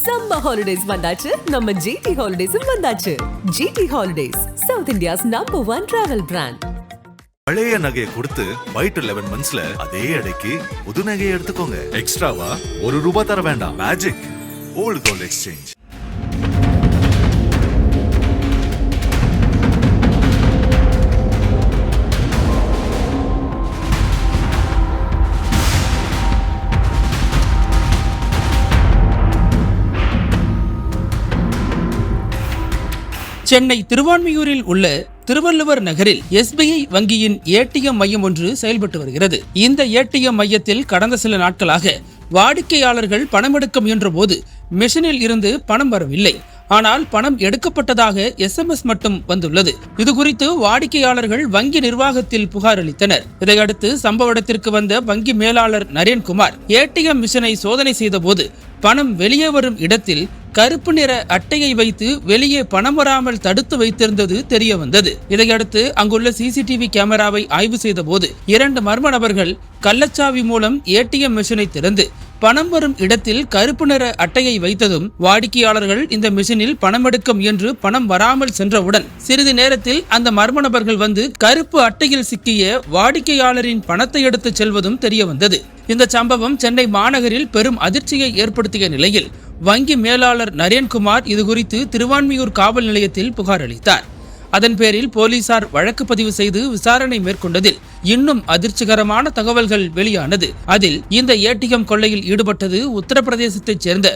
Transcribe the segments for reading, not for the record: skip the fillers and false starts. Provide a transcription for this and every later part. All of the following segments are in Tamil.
Summer holidays வந்தாச்சு, நம்ம GT Holidays வந்தாச்சு. GT Holidays, South India's #1 travel brand. பழைய நகையை கொடுத்து White 11 monthsல அதே அடைக்கு புது நகையை எடுத்துக்கோங்க. எக்ஸ்ட்ராவா ₹1 தர வேண்டாம். Magic old gold exchange. Chennai திருவான்மியூரில் உள்ள திருவள்ளுவர் நகரில் SBI வங்கியின் ATM மையம் ஒன்று செயல்பட்டு வருகிறது. இந்த ATM மையத்தில் கடந்த சில நாட்களாக வாடிக்கையாளர்கள் பணம் எடுக்க முயன்ற போது மிஷினில் இருந்து பணம் வரவில்லை. ஆனால் பணம் எடுக்கப்பட்டதாக SMS மட்டும் வந்துள்ளது. இது குறித்து வாடிக்கையாளர்கள் வங்கி நிர்வாகத்தில் புகார் அளித்தனர். இதையடுத்து சம்பவ இடத்திற்கு வந்த வங்கி மேலாளர் நரேன்குமார் ATM மிஷினை சோதனை செய்த போது பணம் வெளியே வரும் இடத்தில் கருப்பு நிற அட்டையை வைத்து வெளியே பணம் வராமல் தடுத்து வைத்திருந்தது தெரிய வந்தது. இதையடுத்து அங்குள்ள CCTV கேமராவை ஆய்வு செய்த போது 2 மர்ம நபர்கள் கள்ளச்சாவி மூலம் ATM மிஷினை திறந்து பணம் வரும் இடத்தில் கருப்பு நிற அட்டையை வைத்ததும் வாடிக்கையாளர்கள் இந்த மிஷினில் பணம் எடுக்க முயன்று பணம் வராமல் சென்றவுடன் சிறிது நேரத்தில் அந்த மர்ம நபர்கள் வந்து கருப்பு அட்டையில் சிக்கிய வாடிக்கையாளரின் பணத்தை எடுத்து செல்வதும் தெரிய வந்தது. இந்த சம்பவம் சென்னை மாநகரில் பெரும் அதிர்ச்சியை ஏற்படுத்திய நிலையில் வங்கி மேலாளர் நரேன்குமார் இதுகுறித்து திருவான்மியூர் காவல் நிலையத்தில் புகார் அளித்தார். அதன் பேரில் போலீசார் வழக்கு பதிவு செய்து விசாரணை மேற்கொண்டதில் இன்னும் அதிர்ச்சிகரமான தகவல்கள் வெளியானது. அதில் இந்த ATM கொள்ளையில் ஈடுபட்டது உத்தரப்பிரதேசத்தைச் சேர்ந்த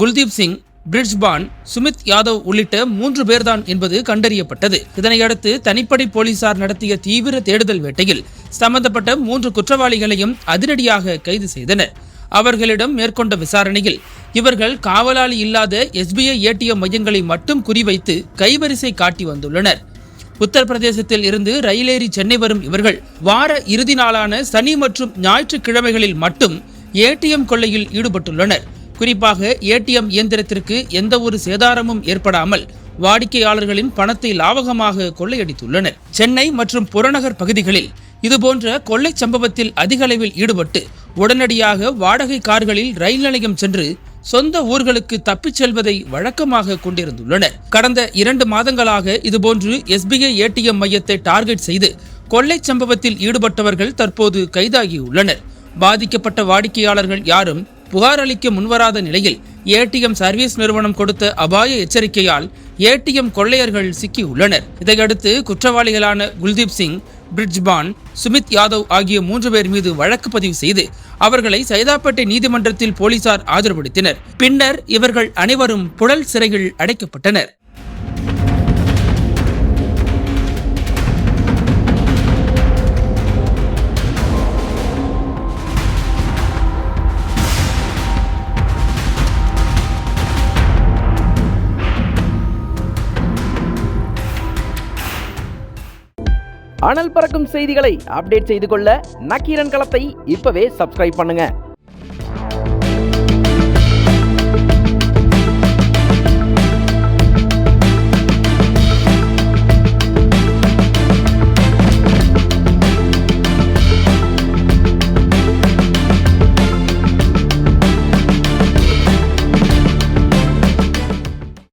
குல்தீப் சிங், பிரிட்ஜ்பான், சுமித் யாதவ் உள்ளிட்ட 3 பேர்தான் என்பது கண்டறியப்பட்டது. இதனையடுத்து தனிப்படை போலீசார் நடத்திய தீவிர தேடுதல் வேட்டையில் சம்பந்தப்பட்ட 3 குற்றவாளிகளையும் அதிரடியாக கைது செய்தனர். அவர்களிடம் மேற்கொண்ட விசாரணையில் இவர்கள் காவலாளி இல்லாத SBI ATM மையங்களை மட்டும் குறிவைத்து கைவரிசை காட்டி வந்துள்ளனர். உத்தரப்பிரதேசத்தில் இருந்து ரயிலேறி சென்னை வரும் இவர்கள் வார இறுதி நாளான சனி மற்றும் ஞாயிற்றுக்கிழமைகளில் மட்டும் ATM கொள்ளையில் ஈடுபட்டுள்ளனர். குறிப்பாக ATM இயந்திரத்திற்கு எந்த ஒரு சேதாரமும் ஏற்படாமல் வாடிக்கையாளர்களின் பணத்தை லாவகமாக கொள்ளையடித்துள்ளனர். சென்னை மற்றும் புறநகர் பகுதிகளில் இதுபோன்ற கொள்ளை சம்பவத்தில் அதிக அளவில் ஈடுபட்டு உடனடியாக வாடகை கார்களில் ரயில் நிலையம் சென்று சொந்த ஊர்களுக்கு தப்பிச் செல்வதை வழக்கமாக கொண்டிருந்துள்ளனர். கடந்த 2 மாதங்களாக இதுபோன்று SBI ATM மையத்தை டார்கெட் செய்து கொள்ளை சம்பவத்தில் ஈடுபட்டவர்கள் தற்போது கைதாகியுள்ளனர். பாதிக்கப்பட்ட வாடிக்கையாளர்கள் யாரும் புகார் அளிக்க முன்வராத நிலையில் ATM சர்வீஸ் நிறுவனம் கொடுத்த அபாய எச்சரிக்கையால் ATM கொள்ளையர்கள் சிக்கியுள்ளனர். இதையடுத்து குற்றவாளிகளான குல்தீப் சிங், பிரிட்ஜ்பான், சுமித் யாதவ் ஆகிய 3 பேர் மீது வழக்கு பதிவு செய்து அவர்களை சைதாப்பேட்டை நீதிமன்றத்தில் போலீசார் ஆஜர்படுத்தினர். பின்னர் இவர்கள் அனைவரும் புழல் சிறையில் அடைக்கப்பட்டனர். அனல் பறக்கும் செய்திகளை அப்டேட் செய்து கொள்ள நக்கீரன் களத்தை இப்பவே சப்ஸ்கிரைப் பண்ணுங்க.